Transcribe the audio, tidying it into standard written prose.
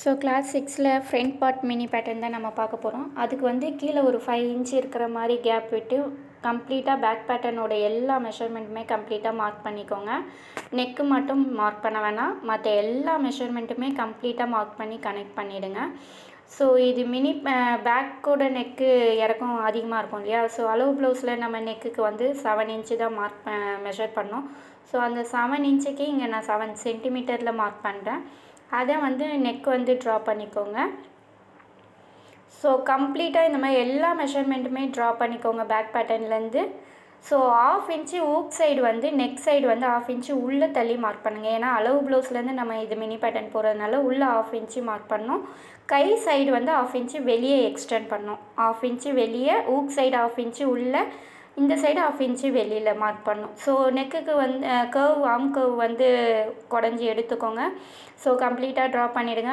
So class 6ல் front part mini pattern தான் நம்ம பார்க்க போகிறோம். அதுக்கு வந்து கீழே ஒரு 5 இன்ச் இருக்கிற மாதிரி கேப் விட்டு கம்ப்ளீட்டாக பேக் பேட்டர்னோட எல்லா மெஷர்மெண்ட்டுமே கம்ப்ளீட்டாக மார்க் பண்ணிக்கோங்க. நெக்கு மட்டும் மார்க் பண்ண வேணாம், மற்ற எல்லா மெஷர்மெண்ட்டுமே கம்ப்ளீட்டாக மார்க் பண்ணி கனெக்ட் பண்ணிவிடுங்க. ஸோ இது மினி பேக்கோட நெக்கு இறக்கம் அதிகமாக இருக்கும் இல்லையா? ஸோ அளவு ப்ளவுஸில் நம்ம நெக்குக்கு வந்து 7 இன்ச்சு தான் மெஷர் பண்ணோம். ஸோ அந்த 7 இன்ச்சுக்கு இங்கே நான் 7 சென்டிமீட்டரில் மார்க் பண்ணுறேன். அதை வந்து நெக் வந்து ட்ரா பண்ணிக்கோங்க. ஸோ கம்ப்ளீட்டாக இந்த மாதிரி எல்லா மெஷர்மெண்ட்டுமே ட்ரா பண்ணிக்கோங்க பேக் பேட்டர்ன்லேருந்து. ஸோ 1/2 இன்ச்சு ஊக் சைடு வந்து நெக் சைடு வந்து 1/2 இன்ச்சு உள்ளே தள்ளி மார்க் பண்ணுங்கள். ஏன்னா அளவு ப்ளவுஸ்லேருந்து நம்ம இது மினி பேட்டர்ன் போகிறதுனால உள்ளே 1/2 இன்ச்சு மார்க் பண்ணணும். கை சைடு வந்து 1/2 இன்ச்சு வெளியே எக்ஸ்டெண்ட் பண்ணணும். 1/2 இன்ச்சு வெளியே, ஊக் சைடு 1/2 இன்ச்சு உள்ளே, இந்த சைடு 1/2 இன்ச்சு வெளியில் மார்க் பண்ணணும். ஸோ நெக்குக்கு வந்து கர்வ் ஆர்ம் கர்வ் வந்து குடஞ்சி எடுத்துக்கோங்க. ஸோ கம்ப்ளீட்டாக ட்ரா பண்ணிவிடுங்க.